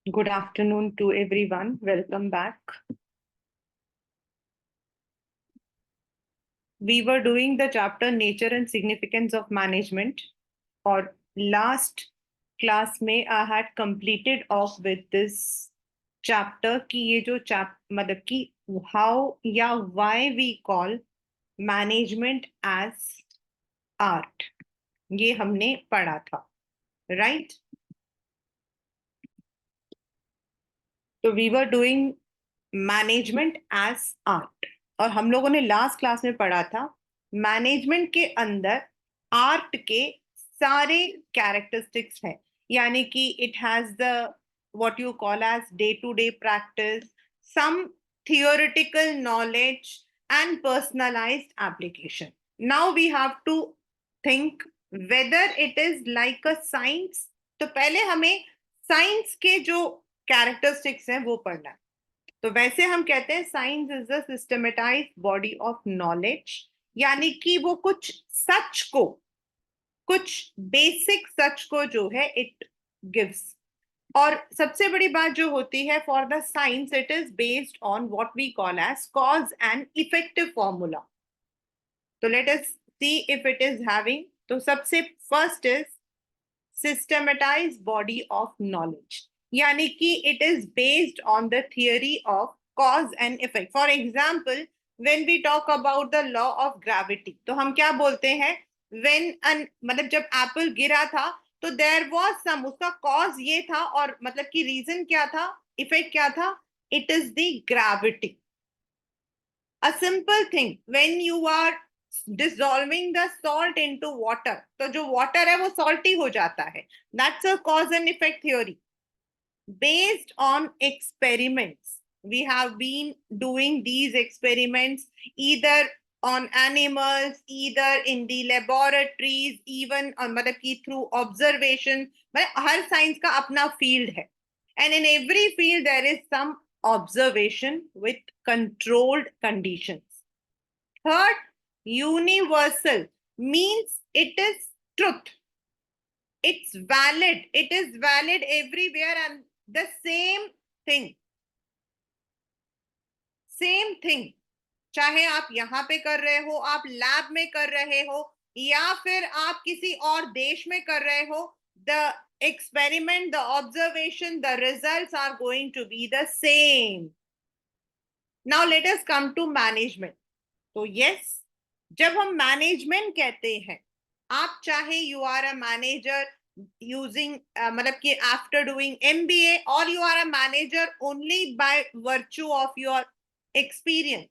Good afternoon to everyone. Welcome back. We were doing the chapter Nature and Significance of Management. और last class में I had completed off with this chapter कि ये जो मतलब कि how या why we call management as art. ये हमने पढ़ा था, right? तो we were doing management as art. और हम लोगों ने लास्ट क्लास में पढ़ा था मैनेजमेंट के अंदर आर्ट के सारे कैरेक्टरिस्टिक्स हैं, यानी कि it has the what you call as day to day practice, some theoretical knowledge and personalised application. Now we have to think whether it is like a science. तो पहले हमें साइंस के जो कैरेक्टरिस्टिक्स हैं वो पढ़ना है. तो वैसे हम कहते हैं science is a systematised body of knowledge, यानी कि वो कुछ बेसिक सच को जो है इट गिव्स. और सबसे बड़ी बात जो होती है for the science, it is based on what we call as cause and effective formula. तो let us see if it is having. तो सबसे first is systematized body of knowledge, यानी कि it is based on the theory of cause and effect. For example, when we talk about the law of gravity, तो हम क्या बोलते हैं? मतलब जब एप्पल गिरा था तो देयर वाज सम, उसका कॉज ये था और मतलब कि रीजन क्या था, इफेक्ट क्या था? It is the gravity. A simple thing, when you are dissolving the salt into water, तो जो वाटर है वो सॉल्टी हो जाता है. That's a cause and effect theory based on experiments. We have been doing these experiments either on animals, either in the laboratories, even on मतलब कि through observation. मतलब हर साइंस का अपना फील्ड है, and in every field there is some observation with controlled conditions. Third, universal means it is truth. It's valid. It is valid everywhere and the same thing. Same thing, चाहे आप यहाँ पे कर रहे हो, आप लैब में कर रहे हो, या फिर आप किसी और देश में कर रहे हो, the experiment, the observation, the results are going to be the same. Now let us come to management. तो यस, जब हम मैनेजमेंट कहते हैं, आप चाहे you are a manager using मतलब कि आफ्टर डूइंग एमबीए, और you are a manager only by virtue of your experience,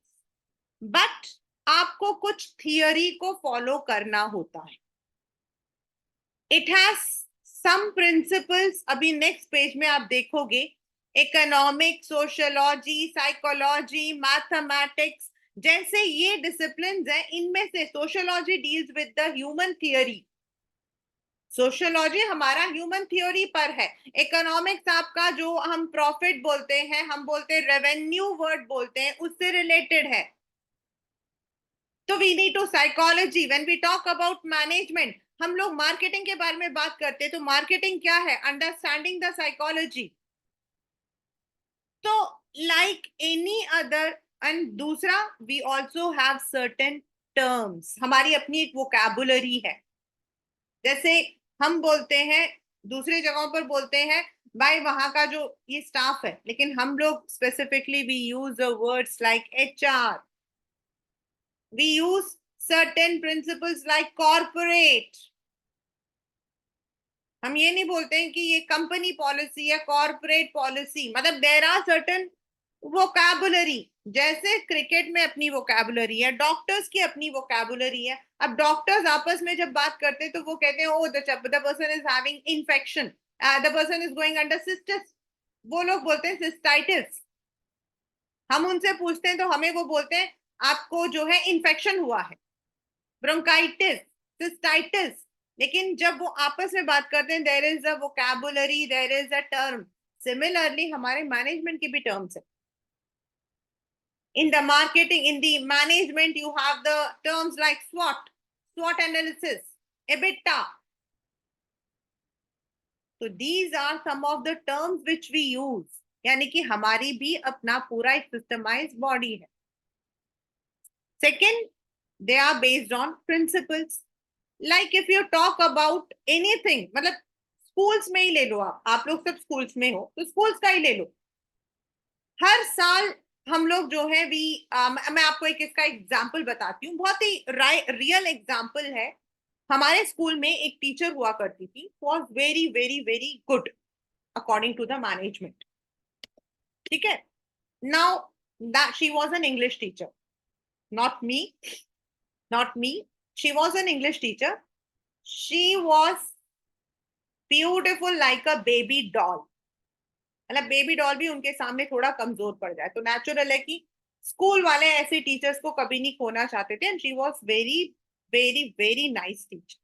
but आपको कुछ थियरी को फॉलो करना होता है. It has some principles. अभी नेक्स्ट पेज में आप देखोगे, इकोनॉमिक्स, सोशियोलॉजी, साइकोलॉजी, मैथमेटिक्स जैसे ये डिसिप्लिन्स हैं. इनमें से sociology deals with the human theory. Sociology हमारा ह्यूमन थ्योरी पर है. इकोनॉमिक्स आपका जो हम प्रॉफिट बोलते हैं, हम बोलते हैं रेवेन्यू वर्ड बोलते हैं, उससे रिलेटेड है. तो we need to psychology. When we talk about management, हम लोग मार्केटिंग के बारे में बात करते हैं. तो मार्केटिंग क्या है? Understanding the psychology. तो लाइक एनी अदर. एंड दूसरा, we also have certain terms. हमारी अपनी एक वोकैबुलरी है. जैसे हम बोलते हैं, दूसरी जगहों पर बोलते हैं भाई वहां का जो ये स्टाफ है, लेकिन हम लोग specifically we use words like HR. We use certain principles like corporate. हम ये नहीं बोलते हैं कि ये कंपनी पॉलिसी है, कॉर्पोरेट पॉलिसी. मतलब देयर आर सर्टेन वोकैबुलरी. जैसे क्रिकेट में अपनी वोकैबुलरी है, डॉक्टर्स की अपनी वोकैबुलरी है. अब डॉक्टर्स आपस में जब बात करते हैं तो वो कहते हैं oh the person is having infection, the person is going under cystitis. वो लोग बोलते हैं सिस्टाइटिस. हम उनसे पूछते हैं तो हमें वो बोलते हैं आपको जो है इन्फेक्शन हुआ है, ब्रोंकाइटिस, सिस्टाइटिस. लेकिन जब वो आपस में बात करते हैं, there is a vocabulary, there is a term. Similarly हमारे मैनेजमेंट की भी टर्म्स है. In the marketing, in the management, you have the terms like SWOT, SWOT analysis, EBITDA. तो these are some of the terms which we use, यानी कि हमारी भी अपना पूरा एक सिस्टमाइज बॉडी है. Second, they are based on principles. Like if you talk about anything, मतलब स्कूल्स में ही ले लो, आप लोग सब स्कूल्स में हो तो स्कूल्स का ही ले लो. हर साल हम लोग जो है मैं आपको एक इसका एग्जाम्पल बताती हूँ, बहुत ही रियल एग्जाम्पल है. हमारे स्कूल में एक टीचर हुआ करती थी, was very very very good according to the management. ठीक है. Now that she was an English teacher, not me, not me. She was an English teacher. She was beautiful like a baby doll. मतलब baby doll भी उनके सामने थोड़ा कमजोर पड़ जाए तो नेचुरल है कि स्कूल वाले ऐसे टीचर्स को कभी नहीं खोना चाहते थे. And she was very very very nice teacher.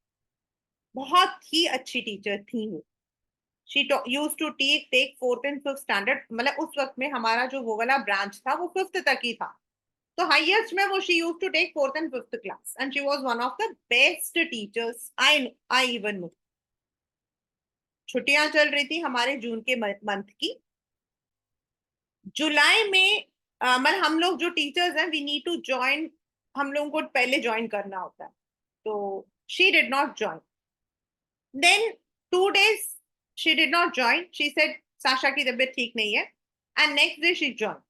बहुत ही अच्छी टीचर थी वो. She use to take fourth and fifth standard. मतलब उस वक्त में हमारा जो वो वाला ब्रांच था वो फिफ्थ तक ही था, तो हाईएस्ट में वो she use to take fourth and fifth class. And she was one of the best teachers I even know. छुट्टियां चल रही थी हमारे जून के मंथ की. जुलाई में मतलब हम लोग जो टीचर्स हैं वी नीड टू ज्वाइन, हम लोगों को पहले ज्वाइन करना होता है. तो she did not join. Then 2 days she did not join. She said Sasha की तबीयत ठीक नहीं है. And next day she join.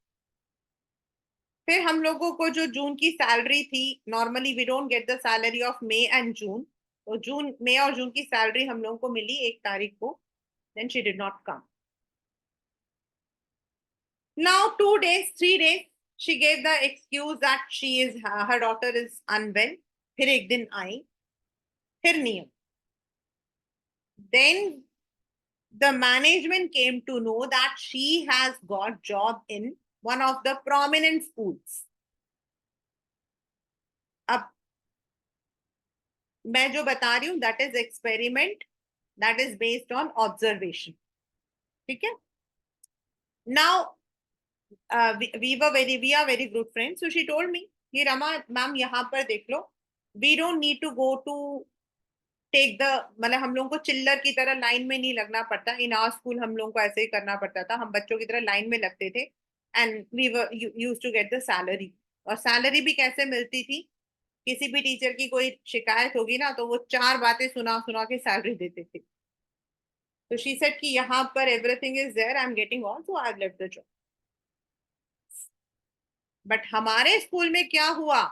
फिर हम लोगों को जो जून की सैलरी थी, normally we don't get the salary of May and June, तो जून मई और जून की सैलरी हम लोगों को मिली 1 तारीख को. Then she did not come. Now 2 days, 3 days, she gave the excuse that she is her daughter is unwell. फिर एक दिन आई, फिर नहीं. Then the management came to know that she has got job in one of the prominent schools. अब मैं जो बता रही हूँ that is experiment, that is based on observation. ठीक है. Now we are very good friends. So she told me, ये Rama ma'am यहाँ पर देख लो, we don't need to go to take the, मतलब हम लोगों को चिल्लर की तरह लाइन में नहीं लगना पड़ता. इन आवर स्कूल हम लोगों को ऐसे ही करना पड़ता था, हम बच्चों की तरह लाइन में लगते थे. And we were used to get the salary. और सैलरी भी कैसे मिलती थी, किसी भी टीचर की कोई शिकायत होगी ना तो वो 4 बातें सुना सुना के सैलरी देते थे. तो शी सेड कि यहाँ पर everything is there, I am getting all, so I have left the job. But हमारे स्कूल में क्या हुआ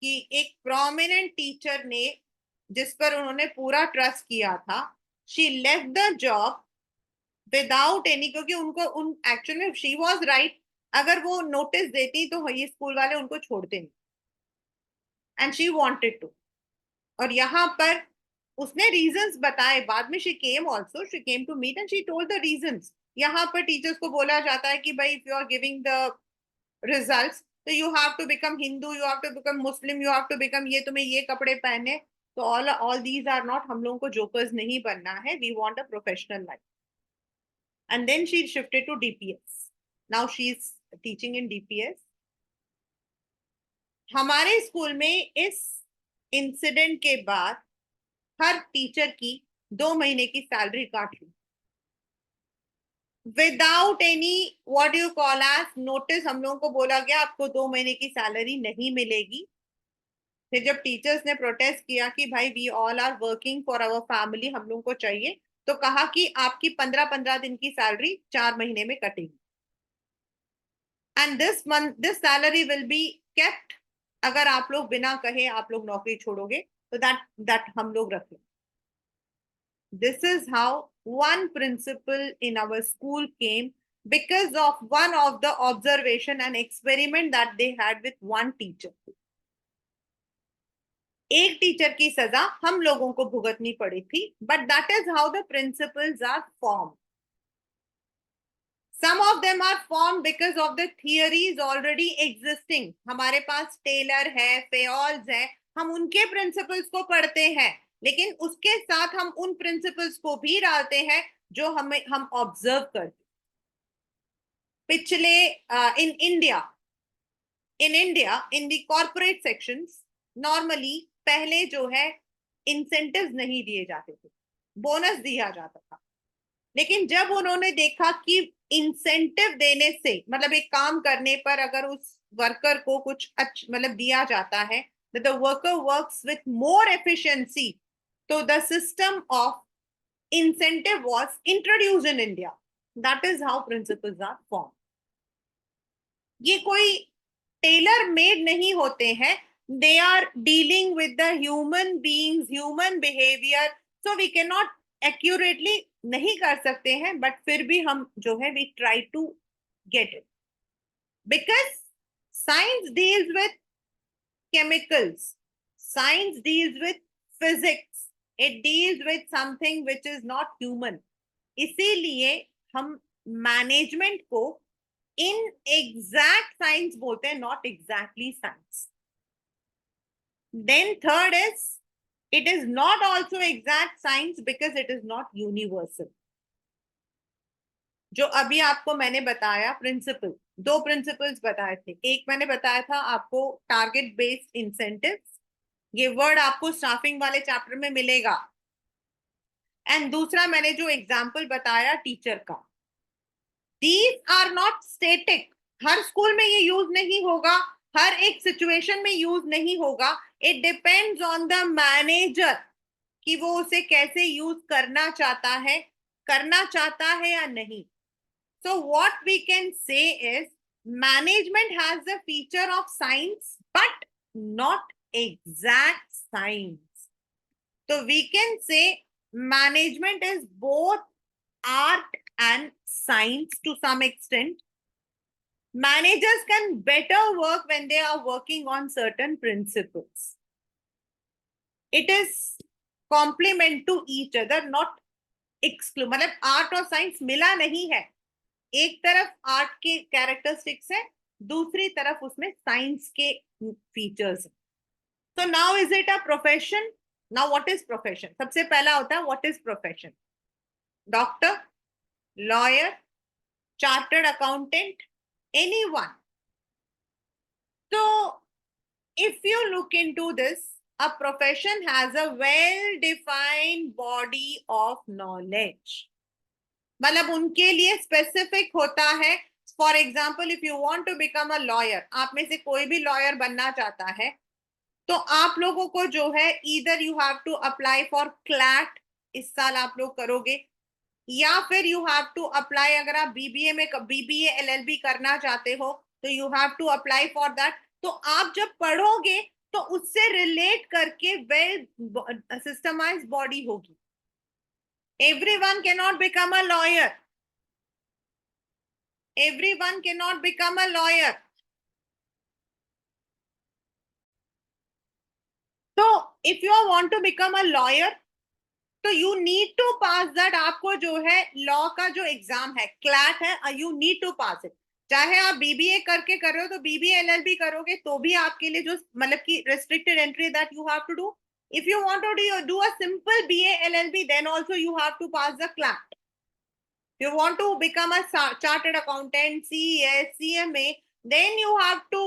कि एक प्रोमिनेंट टीचर ने, जिस पर उन्होंने पूरा ट्रस्ट किया था, she left the job without any, क्योंकि उनको उन एक्चुअल में शी वाज राइट. अगर वो नोटिस देती तो ये स्कूल वाले उनको छोड़ते नहीं. And she wanted to. और यहाँ पर उसने रीजंस बताए. बाद में she came also, she came to meet and she told the reasons. यहाँ पर टीचर्स को बोला जाता है कि भाई if you are giving the results तो you have to become Hindu, you have to become Muslim, you have to become ये, तुम्हें ये कपड़े पहने. तो ऑल दीज आर नॉट, हम लोगों को जोकर्स नहीं बनना है. We want a professional life. And then she shifted to DPS. Now she's teaching in DPS. हमारे स्कूल में इस इंसिडेंट के बाद हर टीचर की 2 महीने की सैलरी काट ली without any what you call as notice. हम लोगों को बोला गया आपको 2 महीने की सैलरी नहीं मिलेगी. फिर जब टीचर्स ने प्रोटेस्ट किया कि भाई we all are working for our family, हम लोगों को चाहिए, तो कहा कि आपकी 15-15 दिन की सैलरी 4 महीने में कटेगी. And this salary will be kept. अगर आप लोग बिना कहे आप लोग नौकरी छोड़ोगे तो दैट हम लोग रख लें. This is how one principal in our school came because of one of the observation and experiment that they had with one teacher. एक टीचर की सजा हम लोगों को भुगतनी पड़ी थी, but that is how the principles are form. Some of them are formed because of the theories already existing. हमारे पास टेलर है, फेयोल्स है, हम उनके प्रिंसिपल्स को पढ़ते हैं, लेकिन उसके साथ हम उन प्रिंसिपल्स को भी डालते हैं जो हम ऑब्जर्व करते. पिछले in India in the corporate sections normally पहले जो है इंसेंटिव्स नहीं दिए जाते थे. बोनस दिया जाता था। लेकिन जब उन्होंने देखा कि इंसेंटिव देने से, मतलब एक काम करने पर अगर उस वर्कर को कुछ मतलब दिया जाता है, the worker works with more efficiency, तो the system of incentive was introduced in India. That is how principles are formed. ये कोई टेलर मेड नहीं होते हैं, they are dealing with the human beings, human behaviour, so we can not accurately नहीं कर सकते हैं, बट फिर भी हम जो है we try to get it, because science deals with chemicals, science deals with physics, it deals with something which is not human. इसीलिए हम मैनेजमेंट को इन एग्जैक्ट साइंस बोलते हैं, not exactly science. Then third is it is not also exact science because it is not universal. जो अभी आपको मैंने बताया प्रिंसिपल, दो प्रिंसिपल्स बताए थे. एक मैंने बताया था आपको टारगेट बेस्ड इंसेंटिव्स, ये वर्ड आपको स्टाफिंग वाले चैप्टर में मिलेगा. एंड दूसरा मैंने जो एग्जाम्पल बताया टीचर का, दीज आर नॉट स्टेटिक. हर स्कूल में ये यूज नहीं होगा, हर एक सिचुएशन में यूज नहीं होगा. It depends on the manager कि वो उसे कैसे यूज करना चाहता है या नहीं. So what we can say is management has the feature of science but not exact science. So we can say management is both art and science to some extent. Managers can better work when they are working on certain principles. It is complement to each other, not exclude. मतलब art और science मिला नहीं है. एक तरफ art के characteristics है, दूसरी तरफ उसमें साइंस के फीचर्स है. तो now is it a profession? Now what is profession? सबसे पहला होता है what is profession. Doctor, lawyer, chartered accountant, anyone. तो if you look into this, a profession has a well defined body of knowledge. मतलब उनके लिए specific होता है. For example if you want to become a lawyer, आप में से कोई भी लॉयर बनना चाहता है, तो आप लोगों को जो है either you have to apply for CLAT, इस साल आप लोग करोगे, या फिर यू हैव टू अप्लाई, अगर आप बीबीए में बीबीए एलएलबी करना चाहते हो तो you have to apply for that. तो आप जब पढ़ोगे तो उससे रिलेट करके वेल सिस्टमाइज्ड बॉडी होगी. Everyone cannot become a lawyer. Everyone cannot become a lawyer. So, if you want to become a lawyer, तो you need to pass that. आपको जो है लॉ का जो एग्जाम है, क्लैट है, you need to pass it. चाहे आप बीबीए करके कर रहे हो तो बीबीए एलएलबी करोगे तो भी आपके लिए जो मतलब कि restricted entry that you have to do. If you want to do a simple BA LLB, then also you have to pass the CLAT. You want to become a chartered accountant, CES, CMA, then you have to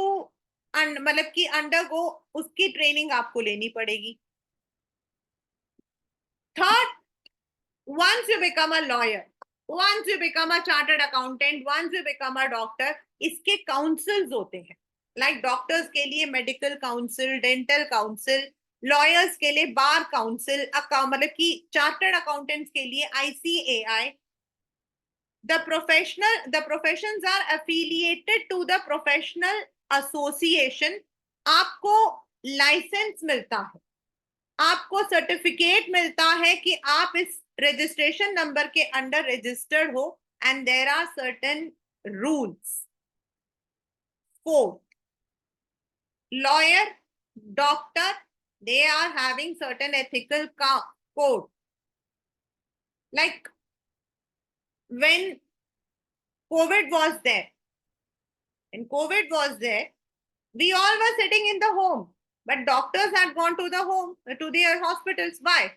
मतलब कि undergo उसकी training आपको लेनी पड़ेगी. Third, once you become a lawyer, once you become a chartered accountant, once you become a doctor, इसके councils होते हैं. Like doctors के लिए medical council, dental council, lawyers के लिए bar council, मतलब कि chartered accountants के लिए ICAI. The professions are affiliated to the professional association. आपको लाइसेंस मिलता है, आपको सर्टिफिकेट मिलता है कि आप इस रजिस्ट्रेशन नंबर के अंडर रजिस्टर्ड हो, and there are certain rules. Fourth, lawyer, doctor, they are having certain ethical code. Like when COVID was there, we all were sitting in the home, but doctors had gone to the home, to their hospitals. Why?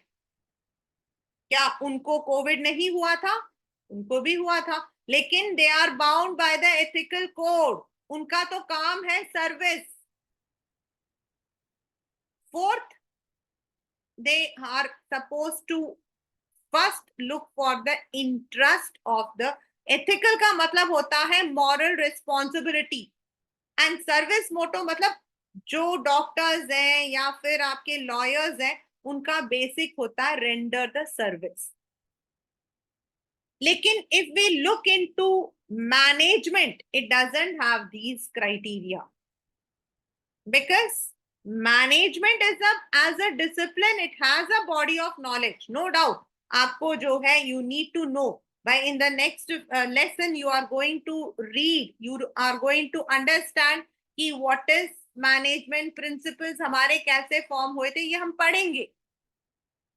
क्या उनको Covid नहीं हुआ था? उनको भी हुआ था, लेकिन they are bound by the ethical code. उनका तो काम है service. Fourth, they are supposed to first look for the interest of the ethical का मतलब होता है moral responsibility and service motto मतलब जो डॉक्टर्स हैं या फिर आपके लॉयर्स हैं उनका बेसिक होता है रेंडर द सर्विस. लेकिन if we look into management, it doesn't have these criteria because management is as a discipline, it has a body of knowledge, no doubt. आपको जो है you need to know by in the next lesson you are going to read, you are going to understand कि what is management principles हमारे कैसे form हुए थे ये हम पढ़ेंगे.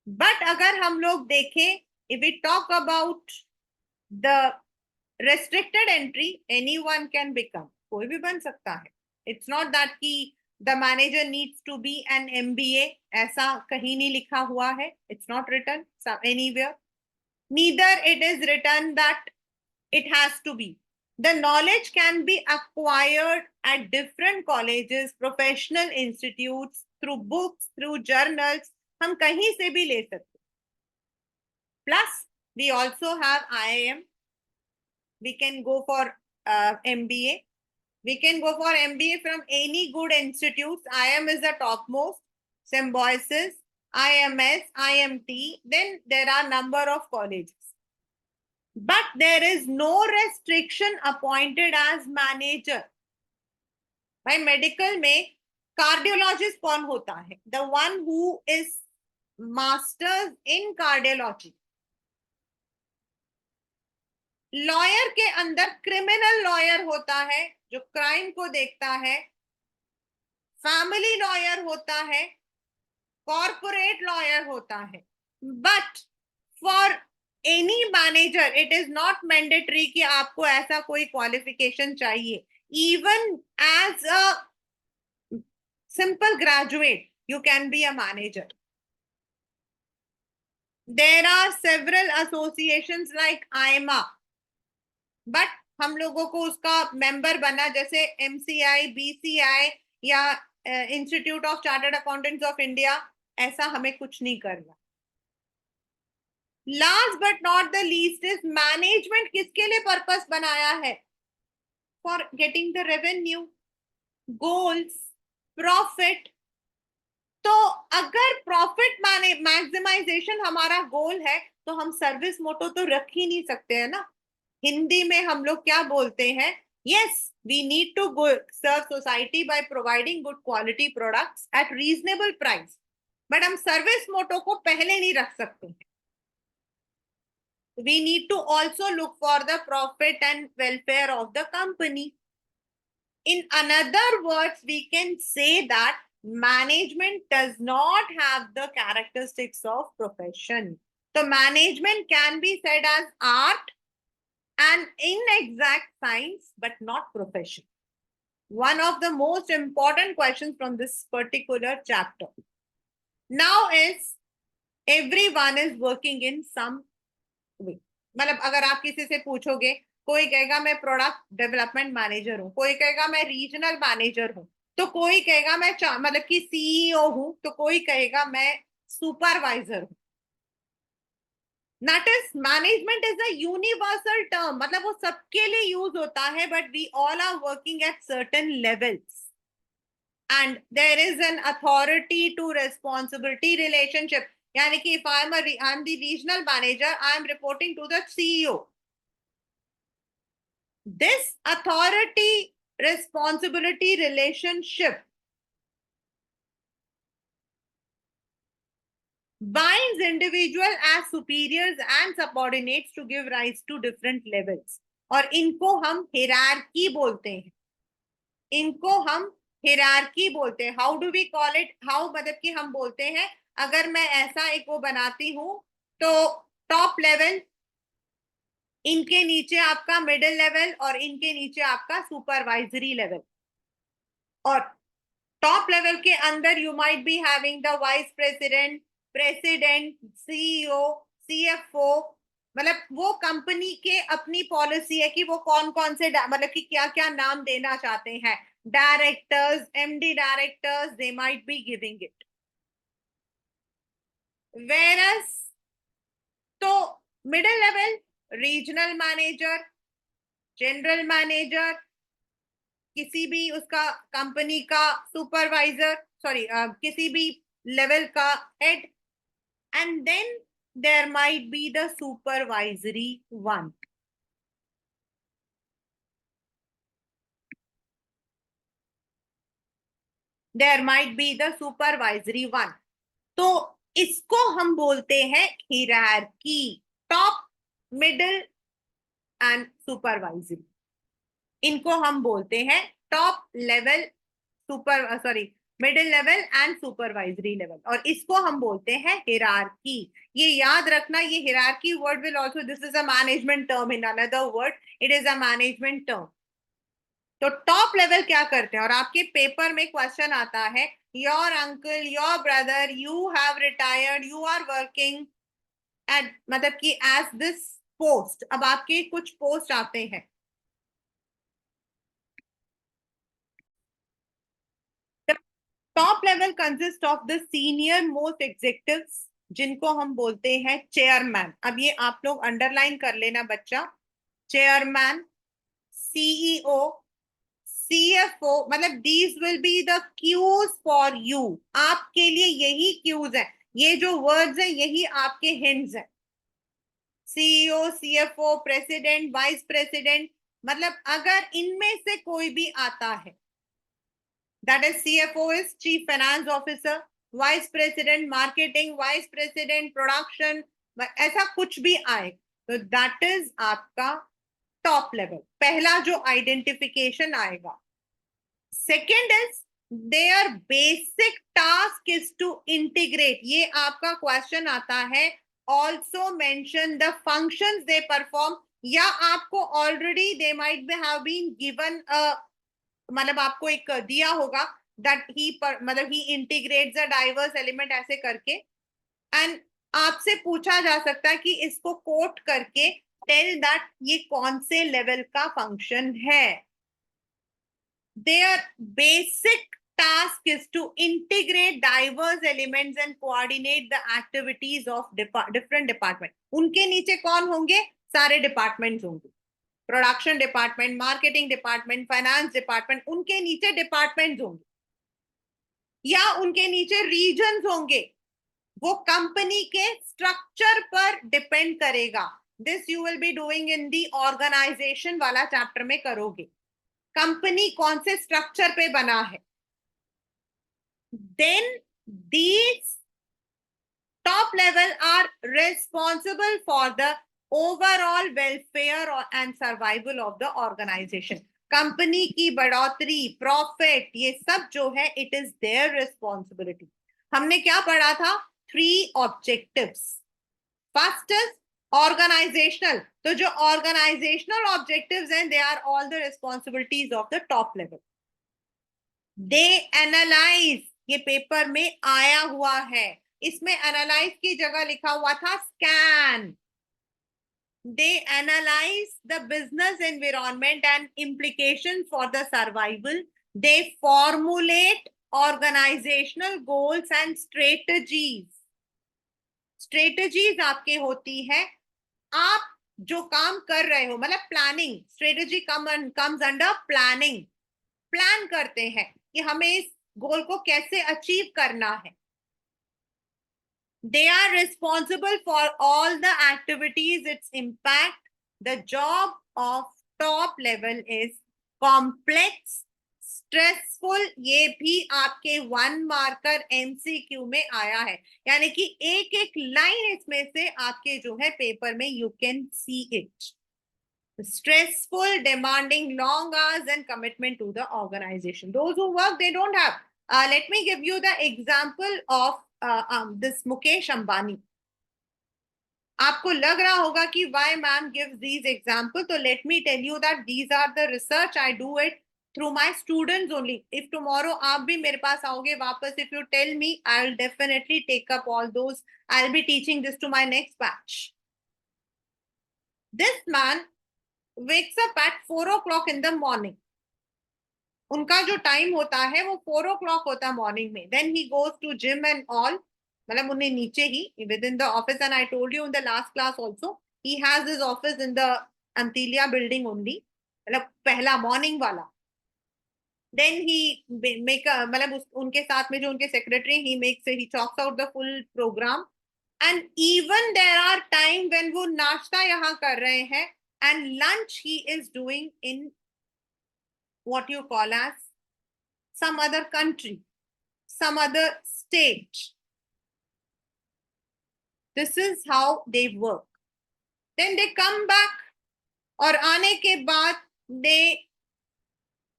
बट अगर हम लोग देखें if we talk about the restricted entry, anyone can become, कोई भी बन सकता है. It's not that कि the manager needs to be an MBA, ऐसा कहीं नहीं लिखा हुआ है. It's not written anywhere. Neither it is written that it has to be. The knowledge can be acquired at different colleges, professional institutes, through books, through journals. हम कहीं से भी ले सकते. Plus, we also have IIM. We can go for MBA. We can go for MBA from any good institutes. IIM is the topmost. Symbiosis, IMS, IMT. Then there are number of colleges. But there is no restriction appointed as manager. भाई medical में cardiologist कौन होता है? The one who is masters in cardiology. Lawyer के अंदर criminal lawyer होता है जो क्राइम को देखता है, फैमिली लॉयर होता है, कॉर्पोरेट लॉयर होता है. But for any manager it is not mandatory कि आपको ऐसा कोई क्वालिफिकेशन चाहिए. Even as a simple graduate you can be a manager. There are several associations like AIMA, but हम लोगों को उसका मेंबर बना जैसे MCI, BCI या institute of chartered accountants of India, ऐसा हमें कुछ नहीं करना. Last but not the least is management किसके लिए पर्पस बनाया है? For getting the revenue, goals, profit. तो अगर प्रॉफिट मैक्सिमाइजेशन हमारा गोल है तो हम सर्विस मोटो तो रख ही नहीं सकते है ना. हिंदी में हम लोग क्या बोलते हैं? Yes, we need to serve society by providing good quality products at reasonable price. But हम सर्विस मोटो को पहले नहीं रख सकते हैं. We need to also look for the profit and welfare of the company. In another words, we can say that management does not have the characteristics of profession. So management can be said as art and inexact science, but not profession. One of the most important questions from this particular chapter. Now is everyone is working in some way. मतलब अगर आप किसी से पूछोगे, कोई कहेगा मैं product development manager हूँ, कोई कहेगा मैं रीजनल मैनेजर हूँ, तो कोई कहेगा मैं मतलब कि CEO हूँ, तो कोई कहेगा मैं सुपरवाइजर हूँ. That is, management is a universal term, मतलब वो सबके लिए यूज होता है, but we all are working at certain levels and there is an authority to responsibility relationship. यानी कि if I'm the regional manager, I'm reporting to the CEO. This authority responsibility relationship binds individual as superiors and subordinates to give rise to different levels. और इनको हम hierarchy बोलते हैं. इनको हम hierarchy बोलते हैं. How do we call it? How मतलब कि हम बोलते हैं अगर मैं ऐसा एक वो बनाती हूं तो टॉप लेवल, इनके नीचे आपका मिडिल लेवल और इनके नीचे आपका सुपरवाइजरी लेवल. और टॉप लेवल के अंदर you might be having the vice president, president, CEO, CFO. मतलब वो कंपनी के अपनी पॉलिसी है कि वो कौन कौन से मतलब कि क्या क्या नाम देना चाहते हैं. Directors, MD directors, they might be giving it. Whereas तो middle level regional manager, general manager, किसी भी उसका कंपनी का सुपरवाइजर, सॉरी किसी भी लेवल का head, and then there might be the supervisory one. There might be the supervisory one. तो इसको हम बोलते हैं hierarchy, top, middle and supervisory. इनको हम बोलते हैं top level, super sorry middle level and supervisory level, और इसको हम बोलते हैं हिरार्की. ये याद रखना, ये hierarchy word will also, this is a management term, in another word it is a management term. तो टॉप लेवल क्या करते हैं, और आपके पेपर में क्वेश्चन आता है, your uncle, your brother, you have retired, you are working at, मतलब कि एज दिस पोस्ट. अब आपके कुछ पोस्ट आते हैं. Top level consist of the senior most executives, जिनको हम बोलते हैं चेयरमैन. अब ये आप लोग अंडरलाइन कर लेना बच्चा. चेयरमैन, सीईओ, सीएफओ, मतलब these will be the cues for you. आपके लिए यही क्यूज है, ये जो वर्ड्स हैं यही आपके हिंट्स हैं. CEO, CFO, president, vice president, मतलब अगर इनमें से कोई भी आता है, that is CFO is chief finance officer, vice president marketing, vice president production, ऐसा कुछ भी आए तो that is आपका टॉप लेवल, पहला जो आइडेंटिफिकेशन आएगा. Second is their basic task is to integrate. ये आपका क्वेश्चन आता है, also mention the functions they perform, या आपको already they might have been given, मतलब आपको एक दिया होगा दैट ही मतलब he integrates a diverse element ऐसे करके, एंड आपसे पूछा जा सकता है कि इसको कोट करके टेल दैट ये कौन से लेवल का फंक्शन है. Their basic task is to integrate diverse elements and coordinate the activities of different department. उनके नीचे कौन होंगे, सारे डिपार्टमेंट्स होंगे. Production department, marketing department, finance department, उनके नीचे डिपार्टमेंट्स होंगे, या उनके नीचे रीजन्स होंगे. वो कंपनी के स्ट्रक्चर पर डिपेंड करेगा. This you will be doing in the organisation वाला चैप्टर में करोगे. कंपनी कौन से स्ट्रक्चर पे बना है. Then these top level are responsible for the overall welfare and survival of the organization. Company की बढ़ोतरी, प्रॉफिट, ये सब जो है इट इज देयर रिस्पॉन्सिबिलिटी. हमने क्या पढ़ा था, 3 ऑब्जेक्टिव्स. First is organisational. तो जो ऑर्गेनाइजेशनल ऑब्जेक्टिव्स हैं they are all the responsibilities of the top level. They analyse, ये पेपर में आया हुआ है, इसमें एनालाइज की जगह लिखा हुआ था scan. They analyse the business environment and implication for the survival. They formulate organisational goals and strategies. Strategies आपके होती है, आप जो काम कर रहे हो, मतलब planning. Strategy comes under planning. Plan करते हैं कि हमें इस गोल को कैसे अचीव करना है. They are responsible for all the activities, its impact. The job of top level is complex, stressful. ये भी आपके 1 मार्कर MCQ में आया है, यानी कि एक एक लाइन इसमें से आपके जो है पेपर में you can see it. Stressful, demanding long hours and commitment to the organization. Those who work, they don't have. Let me give you the example of this Mukesh Ambani. आपको लग रहा होगा कि why ma'am gives these examples. So let me tell you that these are the research. I do it through my students only. If tomorrow आप भी मेरे पास आओगे वापस, if you tell me, I'll definitely take up all those. I'll be teaching this to my next batch. This man wakes up at 4 o'clock in the morning. उनका जो time होता है वो 4 o'clock होता है मॉर्निंग में. Then he goes to gym and all. मतलब उन्हें नीचे ही within the office, and I told you in the last class also he has his office in the Antilia building only, मतलब पहला मॉर्निंग वाला। देन ही मेक मतलब उनके साथ में जो उनके secretary, he chalks out the full programme, and even there are time when वो नाश्ता यहाँ कर रहे हैं, and lunch he is doing in what you call as some other country, some other state. This is how they work. Then they come back, और आने के बाद they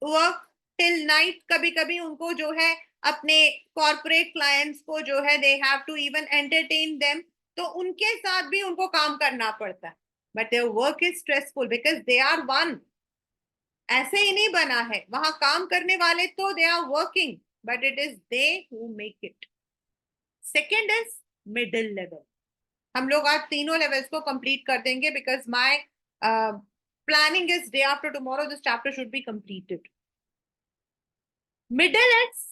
work till night. कभी कभी उनको जो है अपने कॉर्पोरेट क्लाइंट्स को जो है they have to even entertain them, तो उनके साथ भी उनको काम करना पड़ता है. But their work is stressful because they are one. ऐसे ही नहीं बना है, वहां काम करने वाले तो they are working, but it is they who make it. Second is middle level. हम लोग आज तीनों लेवल्स को कंप्लीट कर देंगे because my planning is day after tomorrow this chapter should be completed. Middle is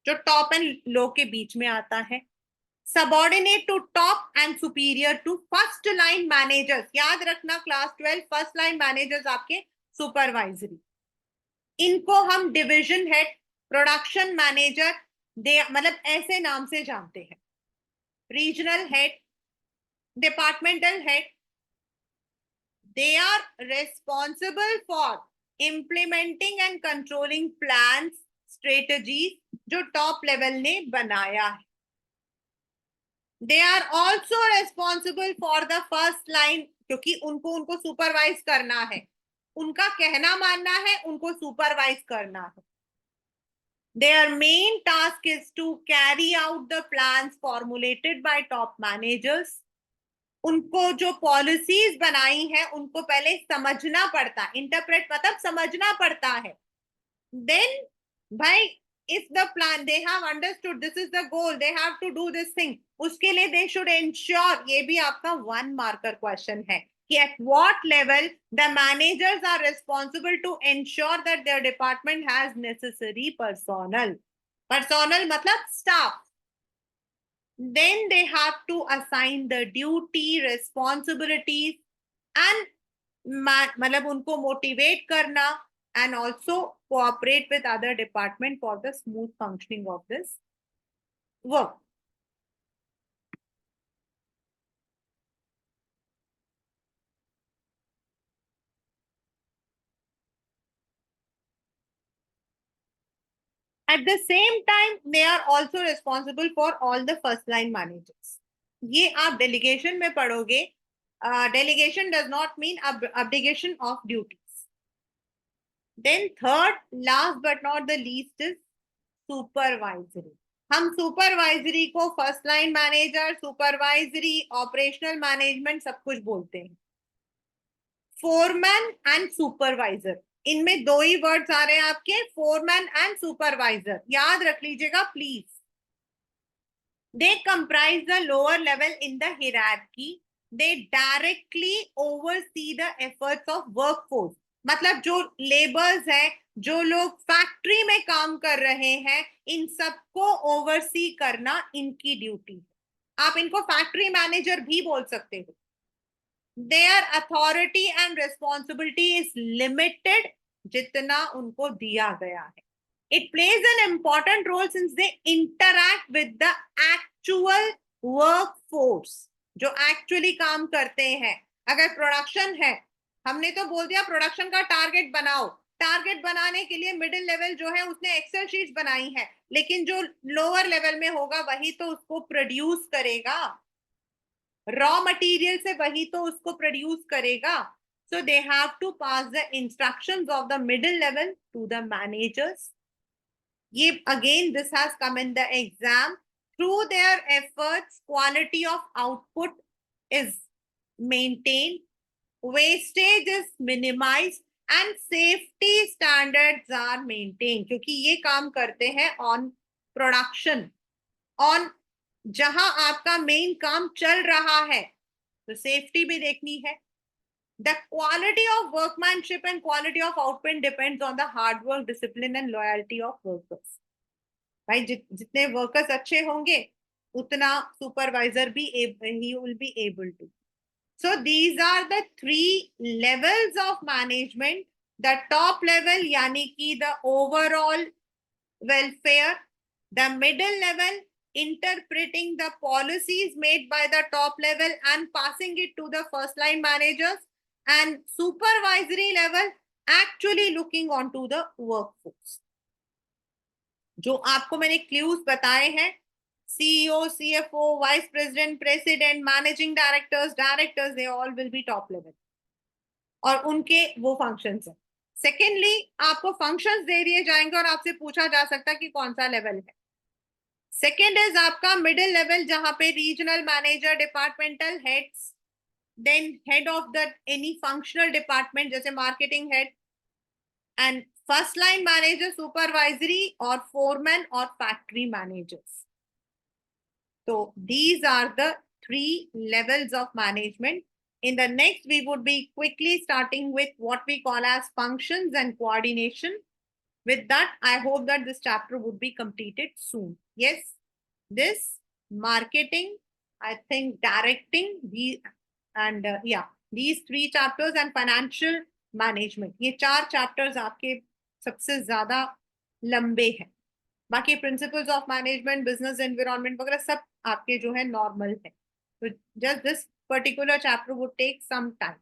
जो टॉप एंड लो के बीच में आता है. Subordinate to top and superior to first line managers. याद रखना क्लास 12 फर्स्ट लाइन मैनेजर्स आपके सुपरवाइजरी. इनको हम डिविजन हेड, प्रोडक्शन मैनेजर, मतलब ऐसे नाम से जानते हैं. Regional head, departmental head, they are responsible for implementing and controlling plans, strategies जो top level ने बनाया है. They are also responsible for the first line, क्योंकि उनको सुपरवाइज करना है, उनका कहना मानना है, उनको सुपरवाइज करना है. Their main task is to carry out the plans formulated by top managers. उनको जो पॉलिसीज बनाई है उनको पहले समझना पड़ता है. इंटरप्रेट मतलब समझना पड़ता है. देन भाई if the plan they have understood this is the goal, they have to do this thing, उसके लिए दे शुड इंश्योर. ये भी आपका 1 मार्कर क्वेश्चन है कि at what level the managers are responsible to ensure that their department has necessary personnel. Personnel मतलब staff. Then they have to assign the duty, responsibilities, and मतलब उनको motivate करना, and also cooperate with other department for the smooth functioning of this work. At the same time, they are also responsible for all the first line managers. ये आप delegation में पढ़ोगे. Delegation does not mean abdication of duties. Then third, last but not the least is supervisory. हम supervisory को first line manager, supervisory, operational management सब कुछ बोलते हैं. फोरमैन एंड सुपरवाइजर, इनमें 2 ही वर्ड्स आ रहे हैं आपके, फोरमैन एंड सुपरवाइजर. याद रख लीजिएगा please. They comprise the lower level in the hierarchy. They directly oversee the efforts of workforce. मतलब जो लेबर्स है, जो लोग फैक्ट्री में काम कर रहे हैं, इन सबको ओवरसी करना इनकी ड्यूटी. आप इनको फैक्ट्री मैनेजर भी बोल सकते हो. Their authority and responsibility is limited जितना उनको दिया गया है. It plays an important role since they interact with the actual workforce जो actually काम करते हैं. अगर प्रोडक्शन है, हमने तो बोल दिया प्रोडक्शन का टारगेट बनाओ. टारगेट बनाने के लिए मिडिल लेवल जो है उसने एक्सेल शीट्स बनाई है, लेकिन जो लोअर लेवल में होगा वही तो उसको प्रोड्यूस करेगा. रॉ मटेरियल से वही तो उसको प्रोड्यूस करेगा. So they have to pass the instructions of the middle level to the managers. ये again this has come in the exam. Through their efforts, quality of output is maintained, wastage is minimized, and safety standards are maintained. क्योंकि ये काम करते हैं on production, on जहां आपका main काम चल रहा है, तो सेफ्टी भी देखनी है. The quality of workmanship and quality of output depends on the hard work, discipline and loyalty of workers. भाई जितने वर्कर्स अच्छे होंगे उतना सुपरवाइजर भी he will be able to. So these are the three levels of management. The top level yani ki the overall welfare, the middle level interpreting the policies made by the top level and passing it to the first line managers, and supervisory level actually looking onto the workforce. जो आपको मैंने clues बताए हैं, CEO, CFO, vice president, president, managing directors, they all will be top level और उनके वो functions हैं. Secondly, आपको फंक्शंस दे दिए जाएंगे और आपसे पूछा जा सकता है कि कौन सा लेवल है. सेकेंड इज आपका मिडिल लेवल, जहां पे regional manager, departmental heads, then head of the any functional department जैसे marketing head, and first line manager, supervisory और फोरमैन और factory managers. So these are the three levels of management. In the next, we would be quickly starting with what we call as functions and coordination. With that, I hope that this chapter would be completed soon. Yes, this marketing, I think directing, and yeah, these three chapters and financial management. ये चार chapters आपके सबसे ज़्यादा लंबे हैं. बाकी principles of management, business environment वगैरह सब आपके जो है नॉर्मल है. तो just this particular chapter would take some time.